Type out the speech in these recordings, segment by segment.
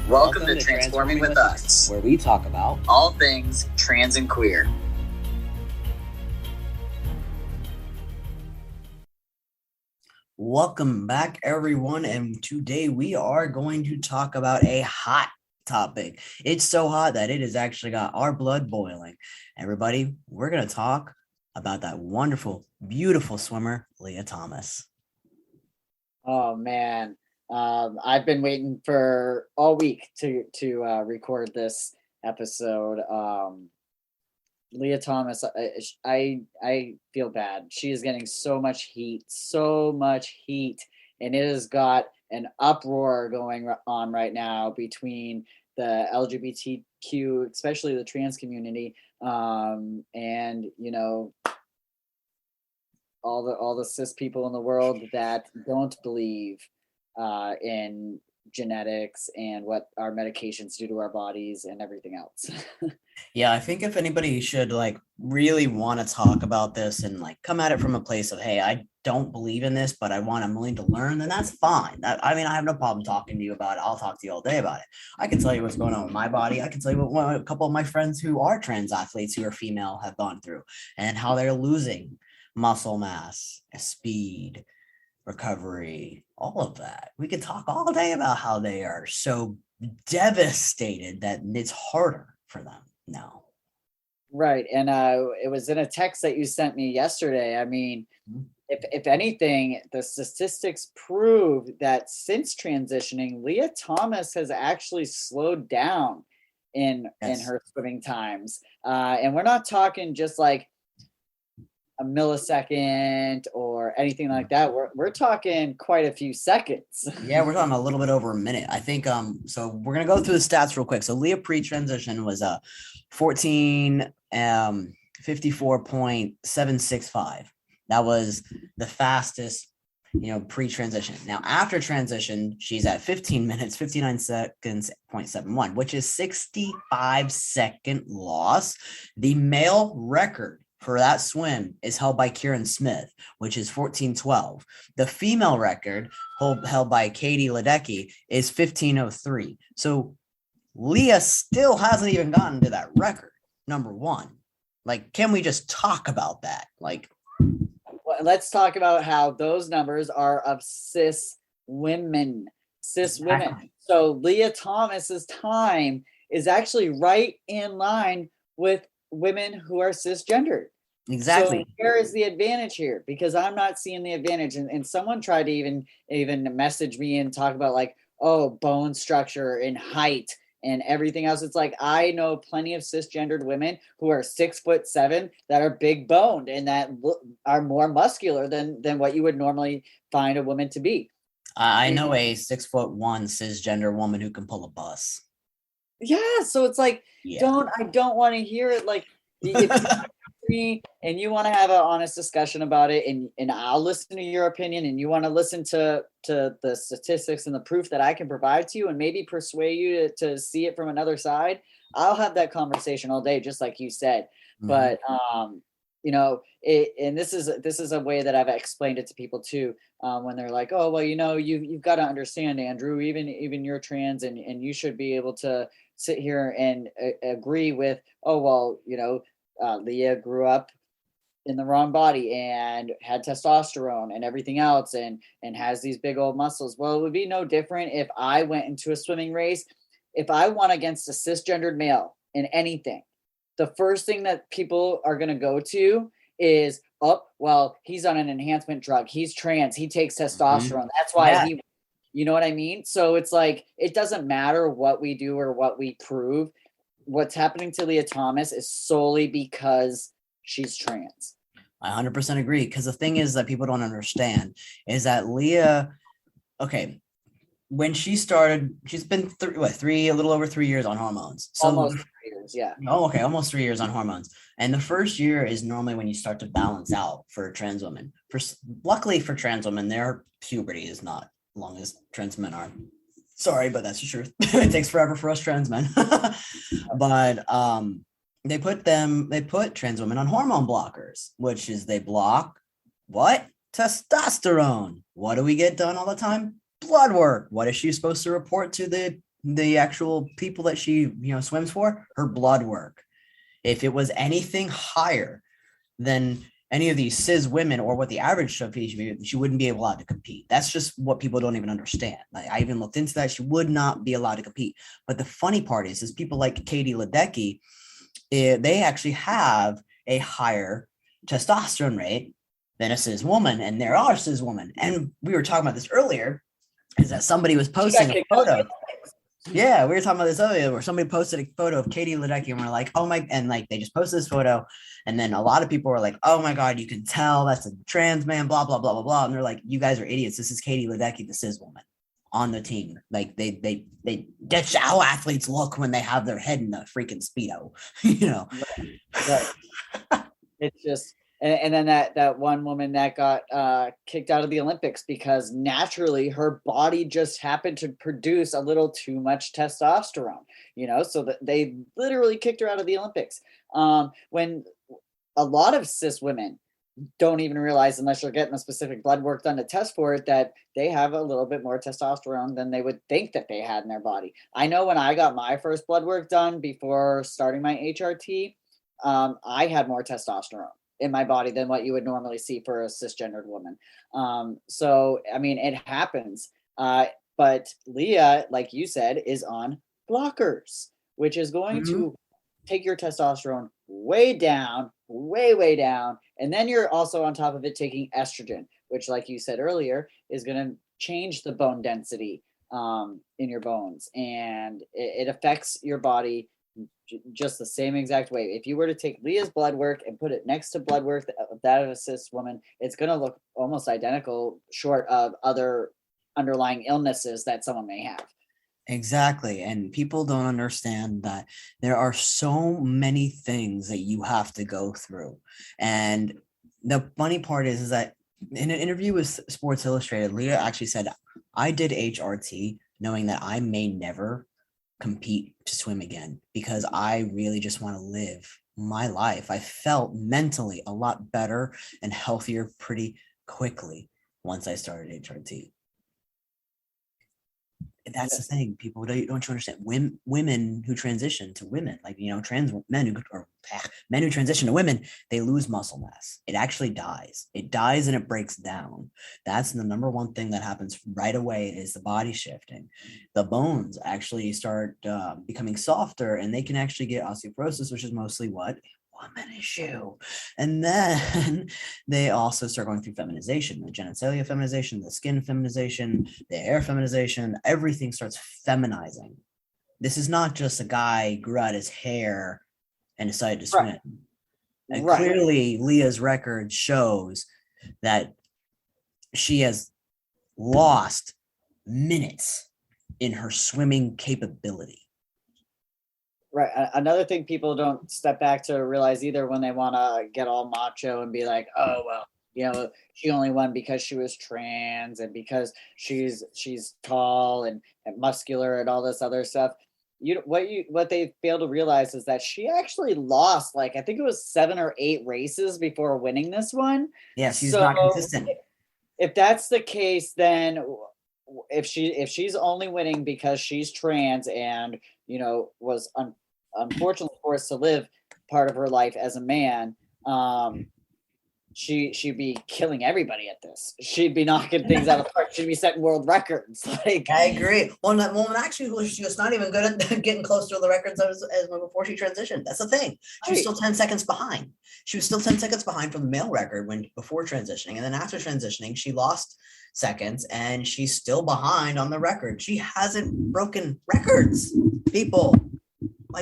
Welcome to Transforming with Us, where we talk about all things trans and queer. Welcome back, everyone, and today we are going to talk about a hot topic. It's so hot that it has actually got our blood boiling. Everybody, we're going to talk about that wonderful, beautiful swimmer, Lia Thomas. Oh, man. I've been waiting for all week to record this episode. Lia Thomas, I feel bad. She is getting so much heat, and it has got an uproar going on right now between the LGBTQ, especially the trans community, and all the cis people in the world that don't believe in genetics and what our medications do to our bodies and everything else. Yeah, I think if anybody should really want to talk about this and come at it from a place of, hey, I don't believe in this, but I'm willing to learn, then that's fine. I have no problem talking to you about it. I'll talk to you all day about it. I can tell you what's going on with my body. I can tell you what a couple of my friends who are trans athletes who are female have gone through and how they're losing muscle mass, speed, recovery, all of that. We could talk all day about how they are so devastated that it's harder for them now. Right. And it was in a text that you sent me yesterday. I mean, if anything, the statistics prove that since transitioning, Lia Thomas has actually slowed down in her swimming times. And we're not talking just like a millisecond or anything like that. We're talking quite a few seconds. Yeah, we're talking a little bit over a minute. I think so we're gonna go through the stats real quick. So Lia pre-transition was 54.765. That was the fastest pre-transition. Now after transition, she's at 15 minutes 59 seconds 0.71, which is 65-second loss. The male record for that swim is held by Kieran Smith, which is 14:12. The female record held by Katie Ledecky is 15:03. So Lia still hasn't even gotten to that record, number one. Can we just talk about that? Let's talk about how those numbers are of cis women. So Lia Thomas's time is actually right in line with women who are cisgendered. Exactly. So where is the advantage here? Because I'm not seeing the advantage. And someone tried to even message me and talk about bone structure and height and everything else. It's I know plenty of cisgendered women who are 6'7" that are big boned and that are more muscular than what you would normally find a woman to be. I know a 6'1" cisgender woman who can pull a bus. Yeah, so it's I don't want to hear it. If me and you want to have an honest discussion about it, and I'll listen to your opinion, and you want to listen to the statistics and the proof that I can provide to you, and maybe persuade you to see it from another side, I'll have that conversation all day, just like you said. Mm-hmm. But and this is a way that I've explained it to people too, when they're like, oh well, you've got to understand, Andrew, even you're trans, and you should be able to sit here and agree with, oh well, Lia grew up in the wrong body and had testosterone and everything else and has these big old muscles. Well, it would be no different if I went into a swimming race. If I won against a cisgendered male in anything, the first thing that people are going to go to is, oh, well, he's on an enhancement drug. He's trans. He takes testosterone. Mm-hmm. That's why you know what I mean? So it's it doesn't matter what we do or what we prove. What's happening to Lia Thomas is solely because she's trans. I 100% agree, because the thing is that people don't understand is that Lia, when she started, she's been a little over 3 years on hormones. So almost 3 years, yeah. Oh, okay, almost 3 years on hormones. And the first year is normally when you start to balance out for trans women. Luckily for trans women, their puberty is not long as trans men are. Sorry, but that's the truth. It takes forever for us trans men. But they put trans women on hormone blockers, which is they block what? Testosterone. What do we get done all the time? Blood work. What is she supposed to report to the the actual people that she, swims for, her blood work. If it was anything higher than any of these cis women or what the average should be, she wouldn't be allowed to compete. That's just what people don't even understand. Like, I even looked into that. She would not be allowed to compete. But the funny part is people like Katie Ledecky, they actually have a higher testosterone rate than a cis woman, and there are cis women. And we were talking about this earlier, is that somebody was posting a photo. Yeah, we were talking about this earlier where somebody posted a photo of Katie Ledecky and we're like, oh my, and like they just posted this photo. And then a lot of people were like, oh my God, you can tell that's a trans man, blah, blah, blah, blah, blah. And they're like, you guys are idiots. This is Katie Ledecky, the cis woman on the team. Like that's how athletes look when they have their head in the freaking Speedo, Right. It's just, and then that one woman that got kicked out of the Olympics because naturally her body just happened to produce a little too much testosterone, so that they literally kicked her out of the Olympics. When a lot of cis women don't even realize, unless you're getting a specific blood work done to test for it, that they have a little bit more testosterone than they would think that they had in their body. I know when I got my first blood work done before starting my HRT, I had more testosterone in my body than what you would normally see for a cisgendered woman. So, I mean, it happens. But Lia, like you said, is on blockers, which is going to take your testosterone way down, way down. And then you're also on top of it taking estrogen, which, like you said earlier, is going to change the bone density in your bones. And it affects your body just the same exact way. If you were to take Lia's blood work and put it next to blood work that of a cis woman, it's going to look almost identical, short of other underlying illnesses that someone may have. Exactly. And people don't understand that there are so many things that you have to go through. And the funny part is that in an interview with Sports Illustrated, Lia actually said, I did HRT knowing that I may never compete to swim again because I really just want to live my life. I felt mentally a lot better and healthier pretty quickly once I started HRT. That's the thing. People don't you understand. Women who transition to women, like trans men men who transition to women, they lose muscle mass. It actually dies. It dies and it breaks down. That's the number one thing that happens right away is the body shifting. The bones actually start becoming softer, and they can actually get osteoporosis, which is mostly what woman issue. And then they also start going through feminization, the genitalia feminization, the skin feminization, the hair feminization. Everything starts feminizing. This is not just a guy grew out his hair and decided to swim. And clearly Lia's record shows that she has lost minutes in her swimming capability. Right. Another thing people don't step back to realize either when they want to get all macho and be like, oh, well, she only won because she was trans and because she's tall and muscular and all this other stuff. What they fail to realize is that she actually lost, I think it was 7 or 8 races before winning this one. Yeah, she's not consistent. If that's the case, then if she's only winning because she's trans and was unfortunately forced to live part of her life as a man, she'd be killing everybody at this. She'd be knocking things out of the park. She'd be setting world records. I agree. Well, actually, she was not even good at getting close to the records as before she transitioned. That's the thing. She was still 10 seconds behind. She was still 10 seconds behind from the male record before transitioning, and then after transitioning, she lost seconds, and she's still behind on the record. She hasn't broken records. People,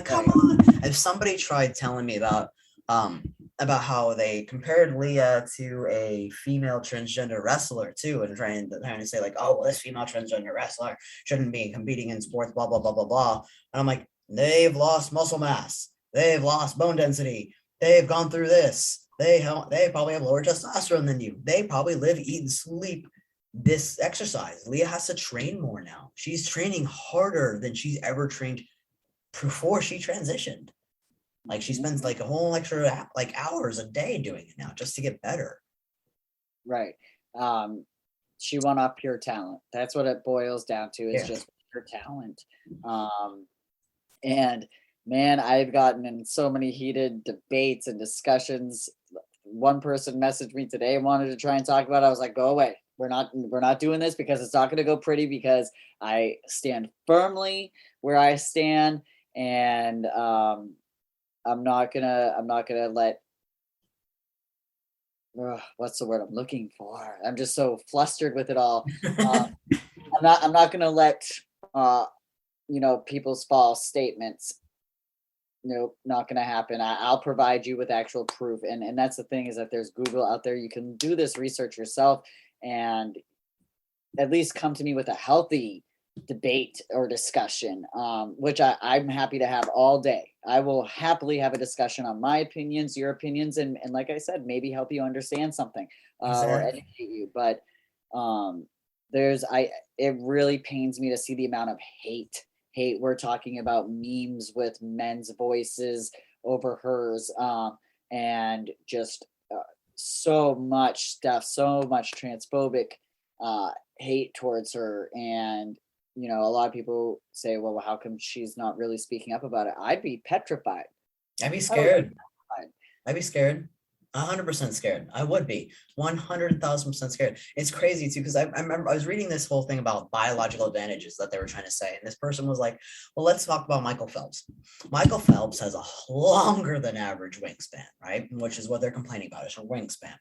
come on. If somebody tried telling me about how they compared Lia to a female transgender wrestler too, and trying to say this female transgender wrestler shouldn't be competing in sports, blah, blah, blah, blah, blah. And I'm like, they've lost muscle mass. They've lost bone density. They've gone through this. They probably have lower testosterone than you. They probably live, eat, and sleep this exercise. Lia has to train more now. She's training harder than she's ever trained before she transitioned. She spends a whole extra hours a day doing it now just to get better. Right. She won off pure talent. That's what it boils down to. It's just her talent. And man, I've gotten in so many heated debates and discussions. One person messaged me today and wanted to try and talk about it. I was like, go away. We're not doing this because it's not going to go pretty, because I stand firmly where I stand, and I'm not gonna let what's the word I'm looking for? I'm just so flustered with it all. I'm not gonna let people's false statements. Nope, not gonna happen. I'll provide you with actual proof, and that's the thing, is that there's Google out there. You can do this research yourself and at least come to me with a healthy debate or discussion, which I'm happy to have all day. I will happily have a discussion on my opinions, your opinions, and like I said, maybe help you understand something or educate you. But it really pains me to see the amount of hate. We're talking about memes with men's voices over hers, and just so much stuff, so much transphobic hate towards her. And a lot of people say, well, how come she's not really speaking up about it? I'd be petrified. I'd be scared. I'd be scared. 100% scared. I would be 100,000% scared. It's crazy too, because I remember I was reading this whole thing about biological advantages that they were trying to say, and this person was like, well, let's talk about Michael Phelps. Michael Phelps has a longer than average wingspan, right? Which is what they're complaining about, is her wingspan.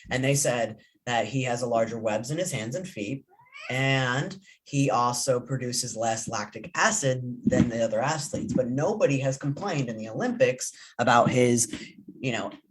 And they said that he has a larger webs in his hands and feet, and he also produces less lactic acid than the other athletes. But nobody has complained in the Olympics about his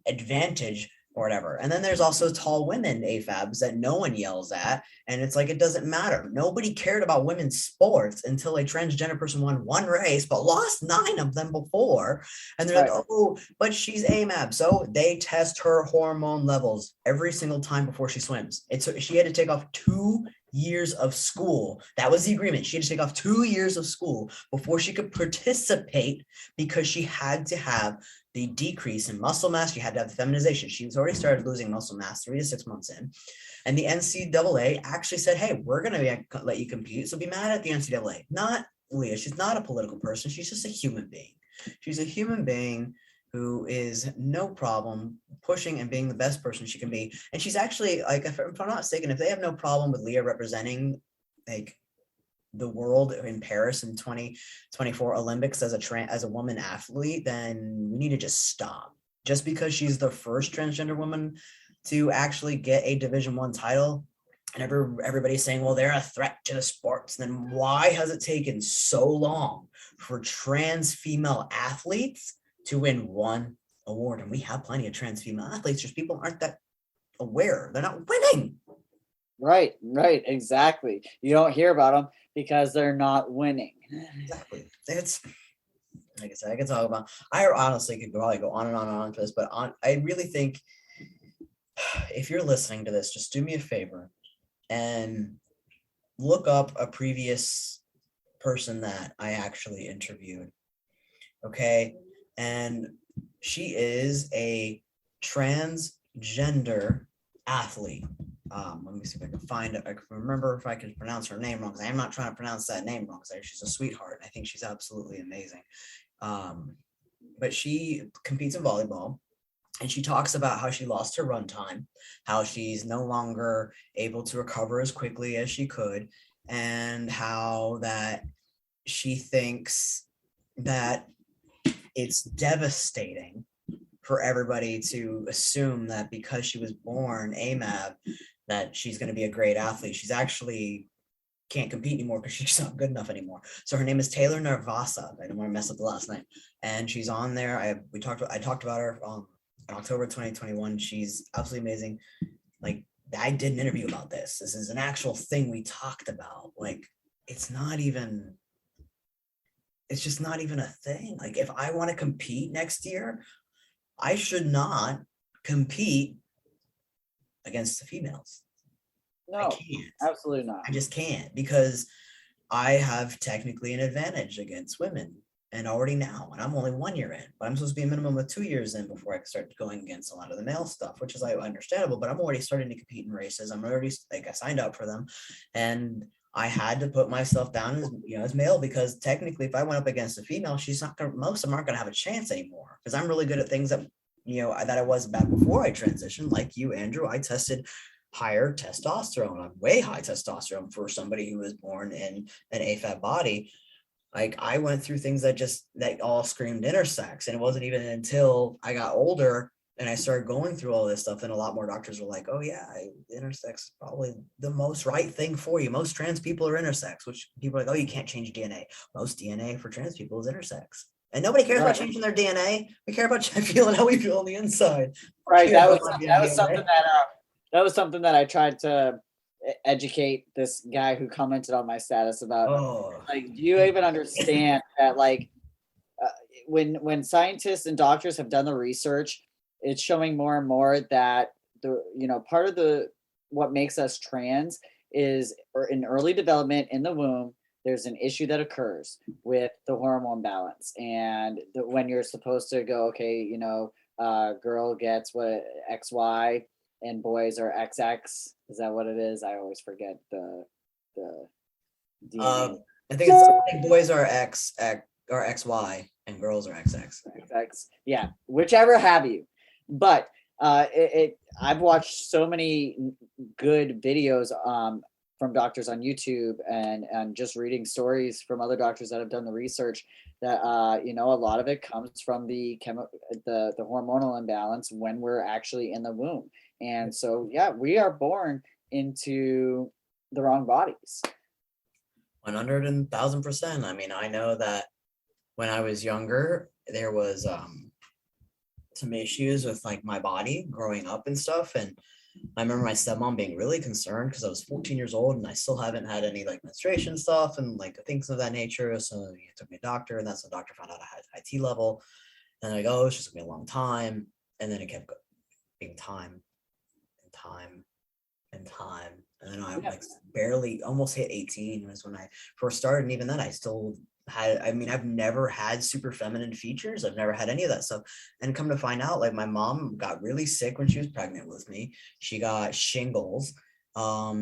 advantage or whatever. And then there's also tall women AFABs that no one yells at, and it's like, it doesn't matter. Nobody cared about women's sports until a transgender person won one race but lost 9 of them before, and they're like, oh, but she's AMAB, so they test her hormone levels every single time before she swims. She had to take off 2 years of school. That was the agreement. She had to take off 2 years of school before she could participate, because she had to have the decrease in muscle mass. She had to have the feminization. She was already started losing muscle mass 3 to 6 months in. And the NCAA actually said, hey, we're going to let you compete. So be mad at the NCAA. Not Leah. She's not a political person. She's just a human being. She's a human being who is no problem pushing and being the best person she can be. And she's actually, like, if I'm not mistaken, if they have no problem with Leah representing like the world in Paris in 2024 Olympics as a woman athlete, then we need to just stop. Just because she's the first transgender woman to actually get a Division I title, and everybody's saying, well, they're a threat to the sports, then why has it taken so long for trans female athletes to win one award? And we have plenty of trans female athletes, just people aren't that aware. They're not winning. Right, exactly. You don't hear about them because they're not winning. Exactly. It's, like I said, I could talk about, I honestly could probably go on and on and on to this, but I really think if you're listening to this, just do me a favor and look up a previous person that I actually interviewed. Okay. And she is a transgender athlete. Let me see if I can find it. I can remember if I can pronounce her name wrong, because I'm not trying to pronounce that name wrong, because she's a sweetheart. I think she's absolutely amazing. But she competes in volleyball, and she talks about how she lost her run time, how she's no longer able to recover as quickly as she could, and how that she thinks that it's devastating for everybody to assume that because she was born AMAB, that she's going to be a great athlete. She's actually can't compete anymore because she's not good enough anymore. So her name is Taylor Narvasa. I don't want to mess up the last name. And she's on there. I talked about her in October 2021. She's absolutely amazing. Like, I did an interview about this. This is an actual thing we talked about. Like, it's just not even a thing. Like, if I want to compete next year, I should not compete against the females. No, I can't. Absolutely not. I just can't, because I have technically an advantage against women, and already now, and I'm only 1 year in, but I'm supposed to be a minimum of 2 years in before I can start going against a lot of the male stuff, which is understandable, but I'm already starting to compete in races. I'm already, I signed up for them, and I had to put myself down as, as male, because technically if I went up against a female, most of them aren't going to have a chance anymore, because I'm really good at things that, that I was back before I transitioned. Like you, Andrew, I tested higher testosterone, way high testosterone for somebody who was born in an AFAB body. Like I went through things that all screamed intersex. And it wasn't even until I got older and I started going through all this stuff, and a lot more doctors were like, oh yeah, intersex is probably the most right thing for you. Most trans people are intersex, which people are like, oh, you can't change DNA. Most DNA for trans people is intersex. And nobody cares about changing their DNA. We care about feeling how we feel on the inside. Right. That was something that I tried to educate this guy who commented on my status about. Like, do you even understand that, like, when scientists and doctors have done the research, it's showing more and more that part of what makes us trans is in early development in the womb. There's an issue that occurs with the hormone balance, and when you're supposed to go, okay, girl gets what XY and boys are XX. Is that what it is? I always forget the DNA. I think boys are X or XY and girls are XX. XX. Yeah, whichever have you. But I've watched so many good videos from doctors on YouTube and just reading stories from other doctors that have done the research that a lot of it comes from the hormonal imbalance when we're actually in the womb. And so, yeah, we are born into the wrong bodies. 100,000%. I mean, I know that when I was younger, there was some issues with like my body growing up and stuff. And I remember my stepmom being really concerned because I was 14 years old and I still haven't had any like menstruation stuff and like things of that nature. So he took me to a doctor, and that's when the doctor found out I had IT level. And I go, it's just gonna be a long time. And then it kept being time. And then I like barely almost hit 18 was when I first started. And even then I still I've never had super feminine features. I've never had any of that stuff. And come to find out, like my mom got really sick when she was pregnant with me. She got shingles.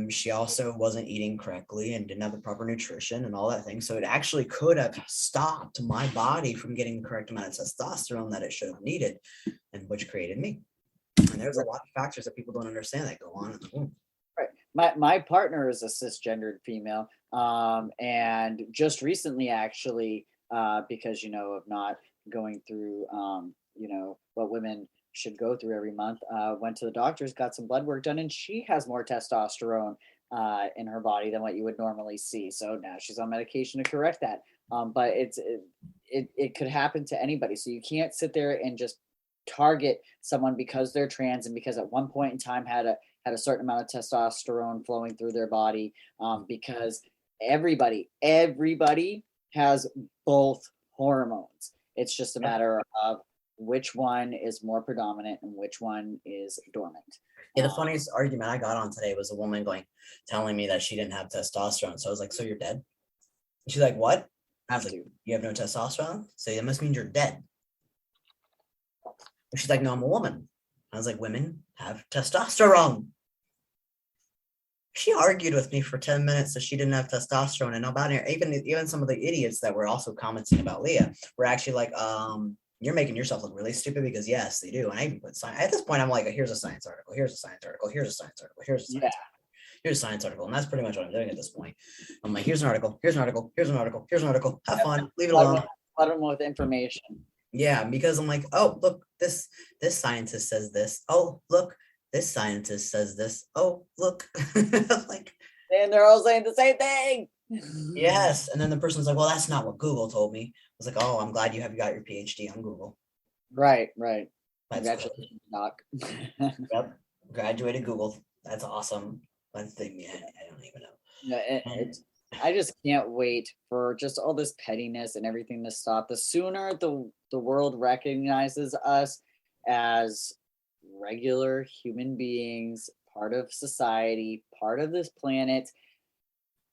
She also wasn't eating correctly and didn't have the proper nutrition and all that thing. So it actually could have stopped my body from getting the correct amount of testosterone that it should have needed, and which created me. And there's a lot of factors that people don't understand that go on in the womb. Right. My partner is a cisgendered female. And just recently, actually, because, of not going through, what women should go through every month, went to the doctors, got some blood work done, and she has more testosterone in her body than what you would normally see. So now she's on medication to correct that. But it could happen to anybody. So you can't sit there and just target someone because they're trans and because at one point in time had a certain amount of testosterone flowing through their body, because everybody has both hormones. It's just a matter of which one is more predominant and which one is dormant. Yeah, the funniest argument I got on today was a woman telling me that she didn't have testosterone. So I was like, so you're dead? And she's like, what? I was like, you have no testosterone? So that must mean you're dead. And she's like, no, I'm a woman. I was like, women have testosterone. She argued with me for 10 minutes that she didn't have testosterone, and about it, even some of the idiots that were also commenting about Lia were actually like, you're making yourself look really stupid, because yes, they do. And I even put science. At this point, I'm like, here's a science article, here's a science article, here's a science article, here's a science article. Here's a science article. And that's pretty much what I'm doing at this point. I'm like, here's an article, here's an article, here's an article, here's an article. Have fun, leave it alone. Flood them with information. Yeah, because I'm like, oh, look, this scientist says this. Oh, look, this scientist says this. Oh, look. Like, and they're all saying the same thing. Yes. And then the person's like, well, that's not what Google told me. I was like, oh, I'm glad you got your PhD on Google. Right. Congratulations, Doc. Yep. Graduated Google. That's awesome. That's the thing. I don't even know. Yeah, I just can't wait for just all this pettiness and everything to stop. The sooner the world recognizes us as regular human beings, part of society, part of this planet,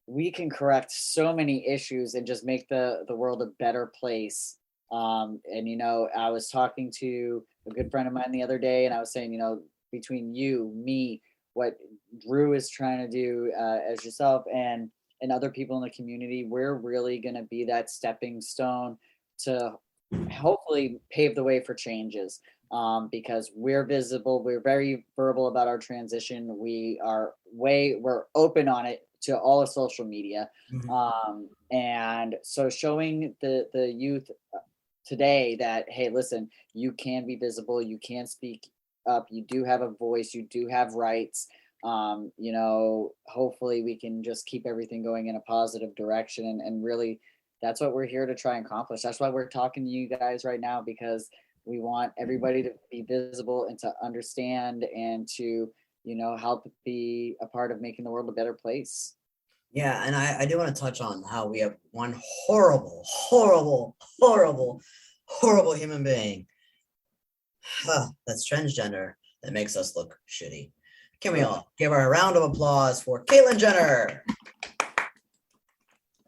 we can correct so many issues and just make the world a better place. And I was talking to a good friend of mine the other day, and I was saying, between you, me, what Drew is trying to do as yourself, and and other people in the community, we're really going to be that stepping stone to hopefully pave the way for changes. Because we're visible, we're very verbal about our transition. We're open on it to all of social media. And so showing the youth today that, hey, listen, you can be visible, you can speak up, you do have a voice, you do have rights. Hopefully we can just keep everything going in a positive direction, and really that's what we're here to try and accomplish. That's why we're talking to you guys right now, because we want everybody to be visible and to understand and to, help be a part of making the world a better place. Yeah, and I do want to touch on how we have one horrible, horrible, horrible, horrible human being that's transgender that makes us look shitty. Can we all give her a round of applause for Caitlyn Jenner?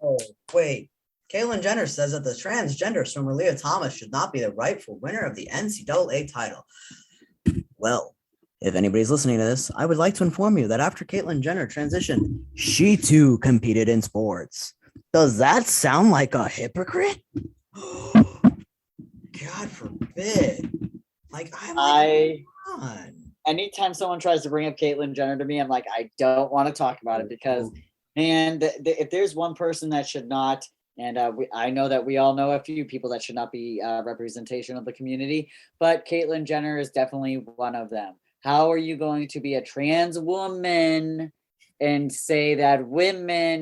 Oh, wait. Caitlyn Jenner says that the transgender swimmer Lia Thomas should not be the rightful winner of the NCAA title. Well, if anybody's listening to this, I would like to inform you that after Caitlyn Jenner transitioned, she too competed in sports. Does that sound like a hypocrite? God forbid. Anytime someone tries to bring up Caitlyn Jenner to me, I'm like, I don't want to talk about it, because, man, if there's one person that should not, and I know that we all know a few people that should not be representation of the community, but Caitlyn Jenner is definitely one of them. How are you going to be a trans woman and say that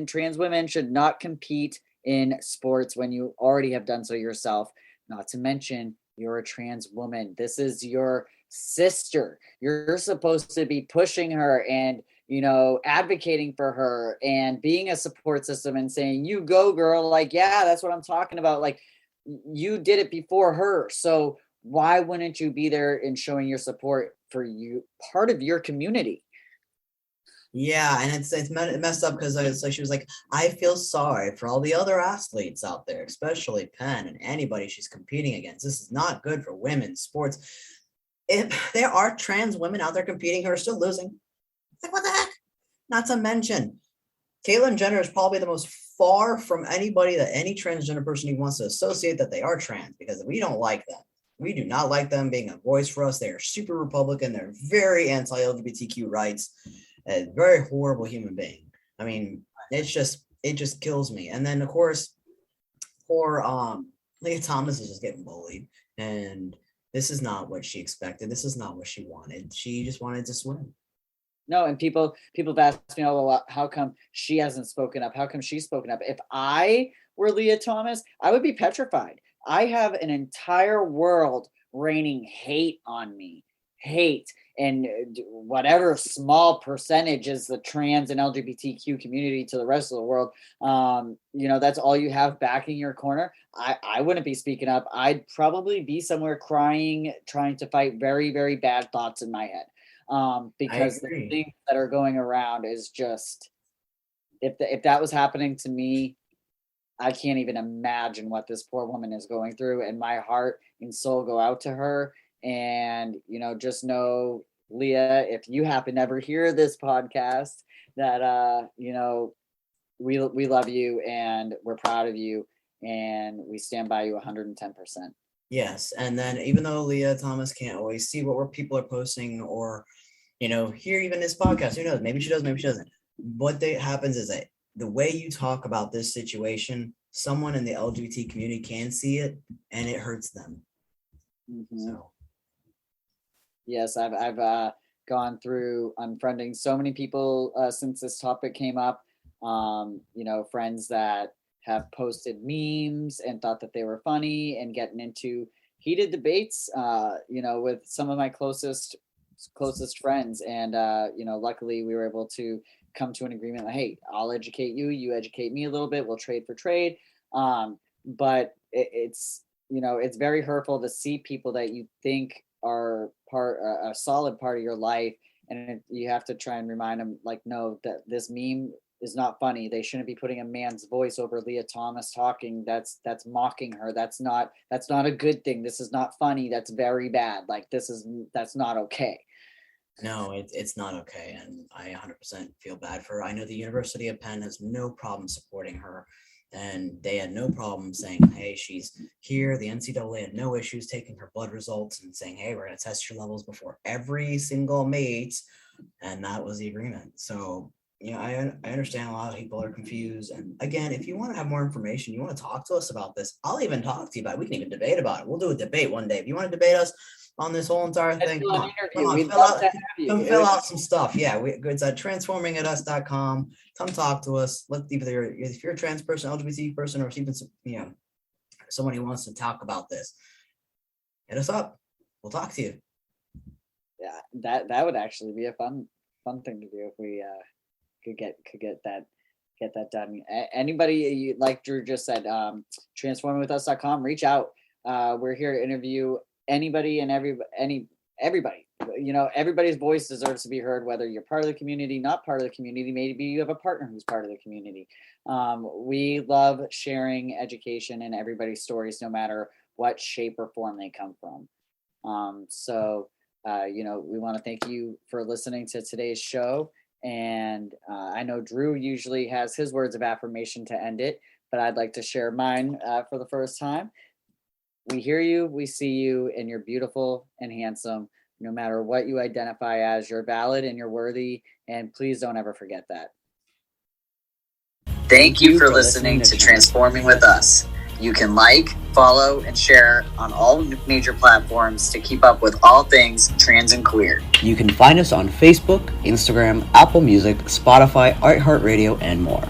trans women should not compete in sports when you already have done so yourself? Not to mention, you're a trans woman. This is your sister. You're supposed to be pushing her and, advocating for her and being a support system and saying, you go, girl. Like, yeah, that's what I'm talking about. Like, you did it before her. So why wouldn't you be there and showing your support for you, part of your community? Yeah, and it's messed up because she was like, I feel sorry for all the other athletes out there, especially Penn and anybody she's competing against. This is not good for women's sports. If there are trans women out there competing who are still losing, like, what the heck? Not to mention, Caitlyn Jenner is probably the most far from anybody that any transgender person who wants to associate that they are trans, because we don't like them. We do not like them being a voice for us. They are super Republican. They're very anti-LGBTQ rights. A very horrible human being. I mean, it just kills me. And then of course, poor Lia Thomas is just getting bullied, and this is not what she expected. This is not what she wanted. She just wanted to swim. No, and people have asked me, oh, well, how come she hasn't spoken up? How come she's spoken up? If I were Lia Thomas, I would be petrified. I have an entire world raining hate on me. Hate. And whatever small percentage is the trans and LGBTQ community to the rest of the world, that's all you have backing your corner. I wouldn't be speaking up. I'd probably be somewhere crying, trying to fight very, very bad thoughts in my head. Because the things that are going around is just, if that was happening to me, I can't even imagine what this poor woman is going through. And my heart and soul go out to her. And, just know, Lia, if you happen to ever hear this podcast, that, we love you and we're proud of you and we stand by you 110%. Yes. And then even though Lia Thomas can't always see what people are posting or, hear even this podcast, who knows? Maybe she does, maybe she doesn't. What happens is that the way you talk about this situation, someone in the LGBT community can see it and it hurts them. Mm-hmm. So. Yes, I've gone through unfriending so many people since this topic came up. Friends that have posted memes and thought that they were funny and getting into heated debates, with some of my closest friends. And, luckily we were able to come to an agreement like, hey, I'll educate you, you educate me a little bit, we'll trade for trade. But it's very hurtful to see people that you think are a solid part of your life, and you have to try and remind them, like, no, that this meme is not funny. They shouldn't be putting a man's voice over Lia Thomas talking. That's mocking her. That's not a good thing. This is not funny. That's very bad. Like, that's not okay. No, it's not okay, and I 100% feel bad for her. I know the University of Penn has no problem supporting her, and they had no problem saying, hey, she's here. The NCAA had no issues taking her blood results and saying, hey, we're going to test your levels before every single meet, and that was the agreement. So, I understand a lot of people are confused, and again, if you want to have more information, you want to talk to us about this, I'll even talk to you about it. We can even debate about it. We'll do a debate one day. If you want to debate us on this whole entire thing, come on, fill out some stuff. Yeah, it's at transformingatus.com. Come talk to us. If you're a trans person, LGBT person, or even someone who wants to talk about this, hit us up. We'll talk to you. Yeah, that would actually be a fun thing to do if we could get that done. Anybody, like Drew just said, transformingwithus.com, reach out. We're here to interview anybody and everybody. Everybody's voice deserves to be heard, whether you're part of the community, not part of the community. Maybe you have a partner who's part of the community. We love sharing education and everybody's stories, no matter what shape or form they come from. We want to thank you for listening to today's show. And I know Drew usually has his words of affirmation to end it, but I'd like to share mine for the first time. We hear you, we see you, and you're beautiful and handsome. No matter what you identify as, you're valid and you're worthy. And please don't ever forget that. Thank you for listening to Transforming with Us. You can like, follow, and share on all major platforms to keep up with all things trans and queer. You can find us on Facebook, Instagram, Apple Music, Spotify, iHeartRadio, and more.